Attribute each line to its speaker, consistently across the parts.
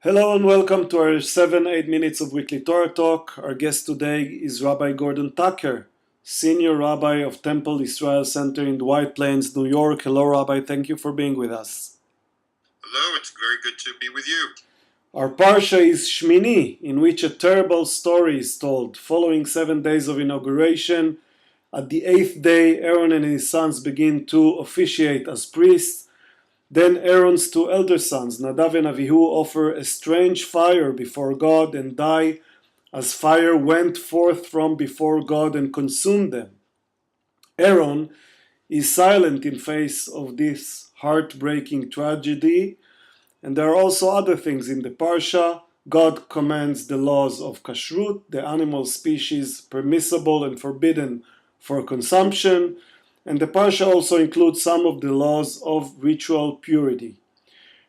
Speaker 1: Hello and welcome to our 7-8 minutes of weekly Torah talk. Our guest today is Rabbi Gordon Tucker, Senior Rabbi of Temple Israel Center in White Plains, New York. Hello, Rabbi. Thank you for being with us.
Speaker 2: Hello, it's very good to be with you.
Speaker 1: Our Parsha is Sh'mini, in which a terrible story is told. Following 7 days of inauguration, at the 8th day, Aaron and his sons begin to officiate as priests. Then Aaron's two elder sons, Nadav and Avihu, offer a strange fire before God and die as fire went forth from before God and consumed them. Aaron is silent in face of this heartbreaking tragedy, and there are also other things in the Parsha. God commands the laws of kashrut, the animal species permissible and forbidden for consumption, and the Parsha also includes some of the laws of ritual purity.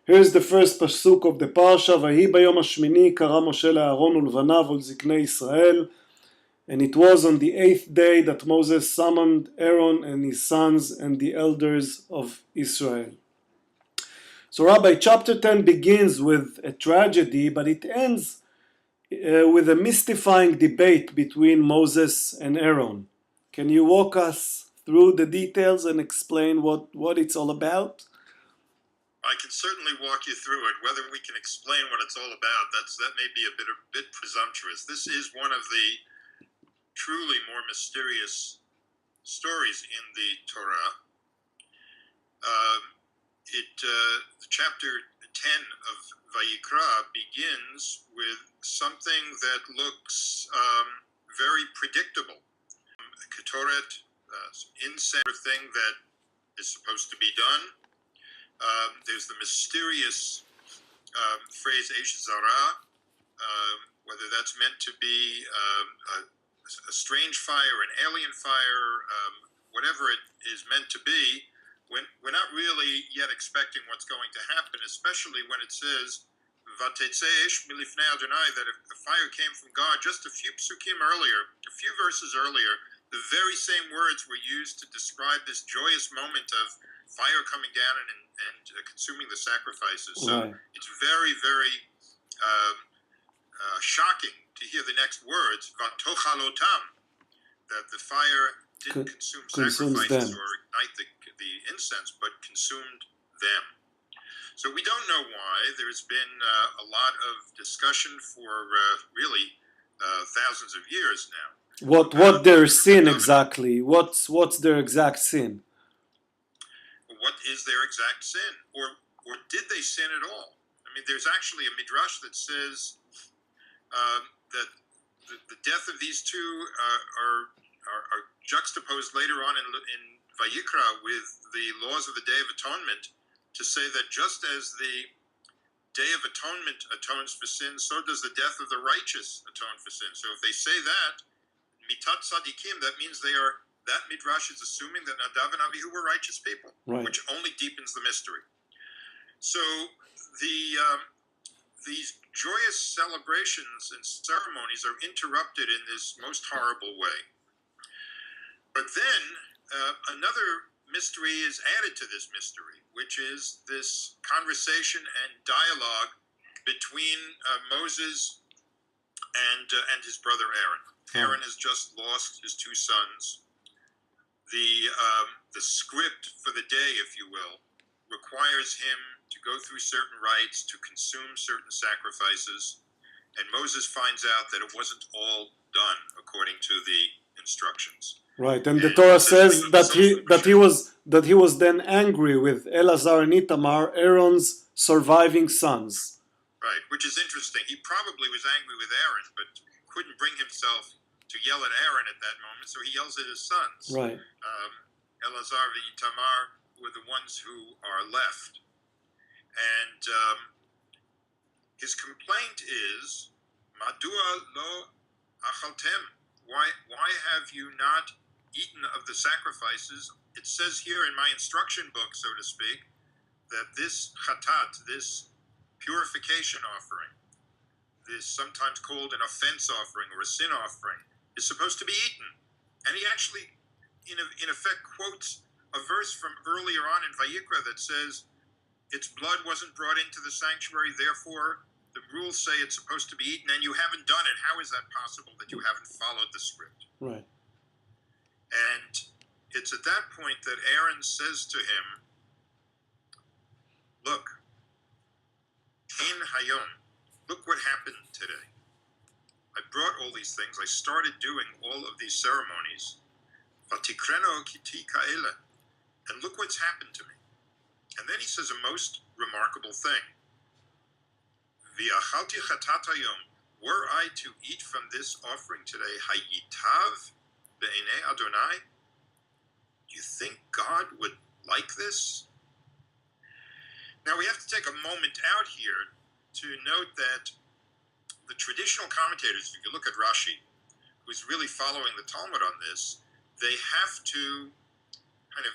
Speaker 1: Here's the first pasuk of the Parsha, Vahi bayom hashmini kara Moshe leAharon ulvanav ulziknei Israel. And it was on the 8th day that Moses summoned Aaron and his sons and the elders of Israel. So Rabbi, chapter 10 begins with a tragedy, but it ends with a mystifying debate between Moses and Aaron. Can you walk us through the details and explain what it's all about?
Speaker 2: I can certainly walk you through it. Whether we can explain what it's all about, that may be a bit presumptuous. This is one of the truly more mysterious stories in the Torah. Chapter 10 of Vayikra begins with something that looks very predictable. Ketoret, incense thing that is supposed to be done. There's the mysterious phrase Eish Zara, whether that's meant to be a strange fire, an alien fire, whatever it is meant to be. We're not really yet expecting what's going to happen, especially when it says Vatetze Eish milifnei Adonai, that if the fire came from God. Just a few psukim earlier, a few verses earlier, the very same words were used to describe this joyous moment of fire coming down and consuming the sacrifices. So
Speaker 1: Right.
Speaker 2: it's very, very shocking to hear the next words, Vatochalotam, that the fire didn't consume sacrifices or ignite the incense, but consumed them. So we don't know why. There's been a lot of discussion for really thousands of years now.
Speaker 1: What their sin exactly? What's their exact sin?
Speaker 2: What is their exact sin, or did they sin at all? I mean, there's actually a midrash that says that the death of these two are juxtaposed later on in Vayikra with the laws of the Day of Atonement, to say that just as the Day of Atonement atones for sin, so does the death of the righteous atone for sin. So if they say that, mitat tzadikim, that means that midrash is assuming that Nadav and Avihu were righteous people, right, which only deepens the mystery. So these joyous celebrations and ceremonies are interrupted in this most horrible way. But then another mystery is added to this mystery, which is this conversation and dialogue between Moses and his brother Aaron. Aaron has just lost his two sons. The script for the day, if you will, requires him to go through certain rites, to consume certain sacrifices, and Moses finds out that it wasn't all done according to the instructions.
Speaker 1: Right, and the Torah says that he was then angry with Elazar and Itamar, Aaron's surviving sons.
Speaker 2: Right, which is interesting. He probably was angry with Aaron, but couldn't bring himself to yell at Aaron at that moment, so he yells at his sons.
Speaker 1: Right.
Speaker 2: Elazar and Itamar were the ones who are left. And his complaint is, Madua lo achaltem? Why have you not eaten of the sacrifices? It says here in my instruction book, so to speak, that this chatat, this purification offering, this sometimes called an offense offering or a sin offering, is supposed to be eaten. And he actually, in effect, quotes a verse from earlier on in Vayikra that says, its blood wasn't brought into the sanctuary, therefore the rules say it's supposed to be eaten and you haven't done it. How is that possible that you haven't followed the script?
Speaker 1: Right.
Speaker 2: And it's at that point that Aaron says to him, look, Ein Hayom, look what happened today. I brought all these things. I started doing all of these ceremonies. Vatikreno kiti ka'ele. And look what's happened to me. And then he says a most remarkable thing. V'achalti chatat hayom. Were I to eat from this offering today, hayitav be'enei Adonai, do you think God would like this? Now we have to take a moment out here to note that the traditional commentators, if you look at Rashi, who's really following the Talmud on this, they have to kind of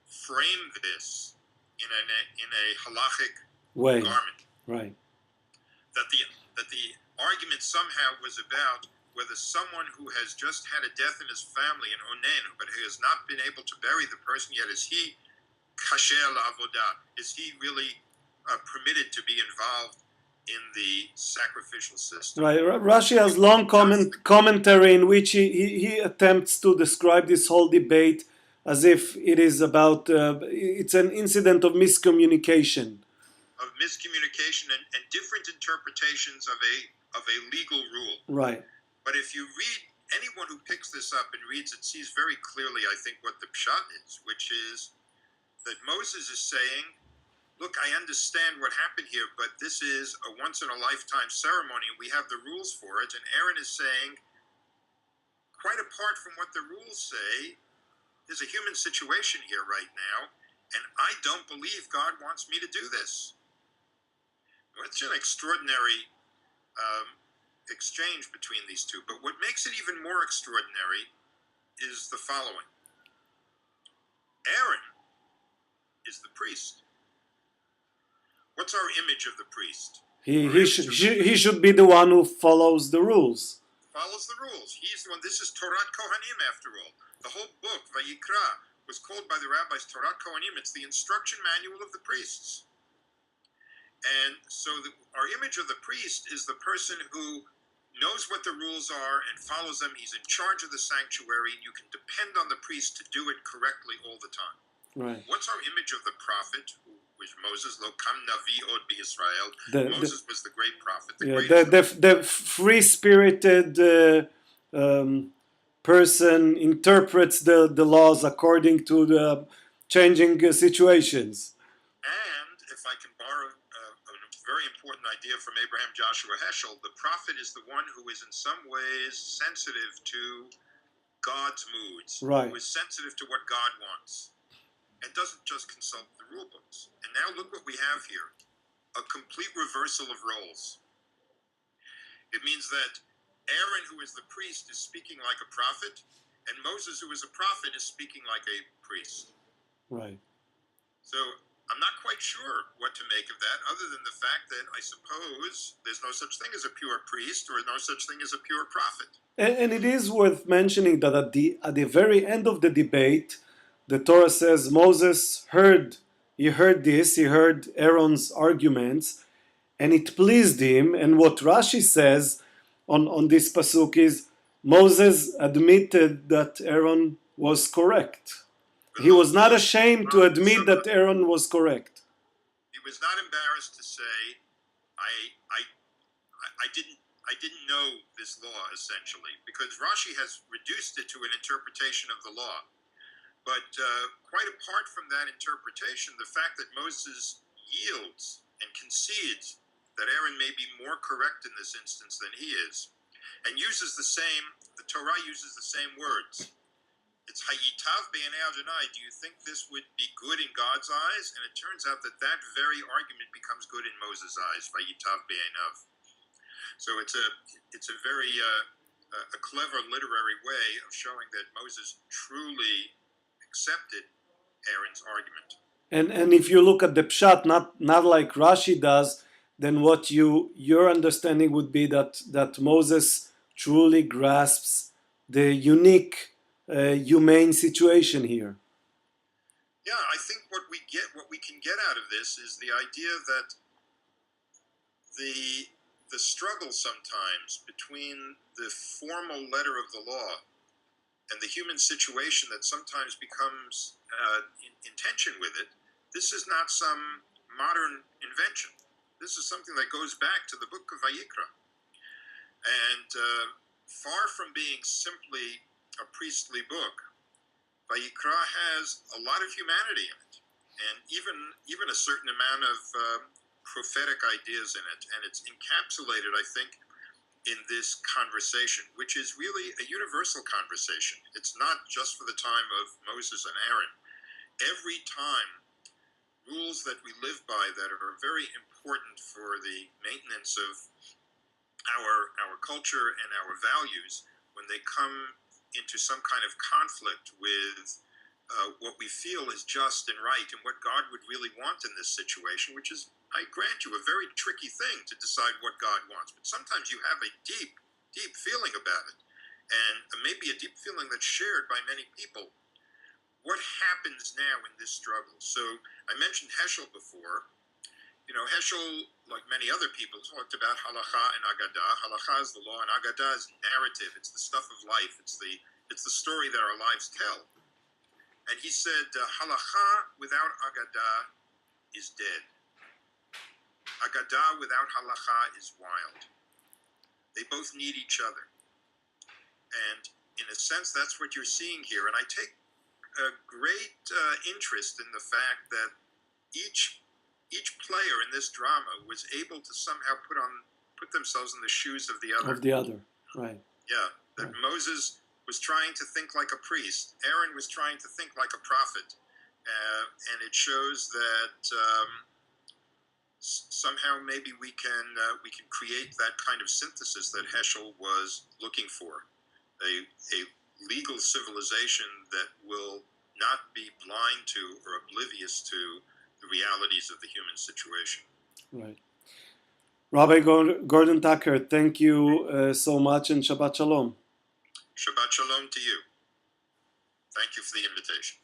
Speaker 2: frame this in a halachic
Speaker 1: Way.
Speaker 2: garment.
Speaker 1: Right.
Speaker 2: That the argument somehow was about whether someone who has just had a death in his family, an onen, but who has not been able to bury the person yet, is he kasher la'avodah? Is he really permitted to be involved in the sacrificial system?
Speaker 1: Right. Rashi has long commentary in which he attempts to describe this whole debate as if it is about it's an incident of miscommunication.
Speaker 2: Of miscommunication and different interpretations of a legal rule.
Speaker 1: Right.
Speaker 2: But if you read, anyone who picks this up and reads it sees very clearly, I think, what the pshat is, which is that Moses is saying, look, I understand what happened here, but this is a once-in-a-lifetime ceremony, and we have the rules for it. And Aaron is saying, quite apart from what the rules say, there's a human situation here right now, and I don't believe God wants me to do this. It's an extraordinary exchange between these two. But what makes it even more extraordinary is the following. Aaron is the priest. What's our image of the priest?
Speaker 1: He should be the one who follows the rules.
Speaker 2: Follows the rules. He's the one. This is Torah Kohanim, after all. The whole book, Vayikra, was called by the rabbis Torah Kohanim. It's the instruction manual of the priests. And so our image of the priest is the person who knows what the rules are and follows them. He's in charge of the sanctuary, and you can depend on the priest to do it correctly all the time.
Speaker 1: Right.
Speaker 2: What's our image of the prophet, who was Moses? Lo kam navi od b'Yisrael. Moses was the great prophet.
Speaker 1: The free-spirited person interprets the laws according to the changing situations.
Speaker 2: And if I can borrow a very important idea from Abraham Joshua Heschel, the prophet is the one who is in some ways sensitive to God's moods,
Speaker 1: right,
Speaker 2: who is sensitive to what God wants, and doesn't just consult the rule books. And now look what we have here, a complete reversal of roles. It means that Aaron, who is the priest, is speaking like a prophet, and Moses, who is a prophet, is speaking like a priest.
Speaker 1: Right.
Speaker 2: So I'm not quite sure what to make of that, other than the fact that I suppose there's no such thing as a pure priest or no such thing as a pure prophet.
Speaker 1: And it is worth mentioning that at the very end of the debate, the Torah says Moses heard Aaron's arguments, and it pleased him. And what Rashi says on this pasuk is Moses admitted that Aaron was correct. He was not ashamed to admit that Aaron was correct.
Speaker 2: He was not embarrassed to say, I didn't know this law, essentially, because Rashi has reduced it to an interpretation of the law. But quite apart from that interpretation, the fact that Moses yields and concedes that Aaron may be more correct in this instance than he is, and the Torah uses the same words. It's Hayitav be'enei Adonai. Do you think this would be good in God's eyes? And it turns out that very argument becomes good in Moses' eyes. Hayitav be'enav. So it's a very a clever literary way of showing that Moses truly accepted Aaron's argument.
Speaker 1: And if you look at the pshat, not like Rashi does, then what your understanding would be that Moses truly grasps the unique humane situation here.
Speaker 2: Yeah, I think what we can get out of this is the idea that the struggle sometimes between the formal letter of the law and the human situation that sometimes becomes in tension with it. This is not some modern invention. This is something that goes back to the book of Vayikra. And far from being simply a priestly book, Vayikra has a lot of humanity in it, and even a certain amount of prophetic ideas in it. And it's encapsulated, I think, in this conversation, which is really a universal conversation. It's not just for the time of Moses and Aaron. Every time, rules that we live by that are very important for the maintenance of our culture and our values, when they come into some kind of conflict with what we feel is just and right and what God would really want in this situation, which is, I grant you, a very tricky thing to decide what God wants. But sometimes you have a deep, deep feeling about it, and maybe a deep feeling that's shared by many people. What happens now in this struggle? So I mentioned Heschel before. You know, Heschel, like many other people, talked about halacha and agadah. Halacha is the law, and agadah is narrative. It's the stuff of life. It's the story that our lives tell. And he said, halacha without agadah is dead. Agadah without halacha is wild. They both need each other. And in a sense, that's what you're seeing here. And I take a great interest in the fact that each player in this drama was able to somehow put themselves in the shoes of the other.
Speaker 1: Of the other, right.
Speaker 2: Yeah, that right. Moses was trying to think like a priest. Aaron was trying to think like a prophet. And it shows that somehow maybe we can create that kind of synthesis that Heschel was looking for. A legal civilization that will not be blind to or oblivious to the realities of the human situation.
Speaker 1: Right. Rabbi Gordon Tucker, thank you so much, and Shabbat Shalom.
Speaker 2: Shabbat Shalom to you. Thank you for the invitation.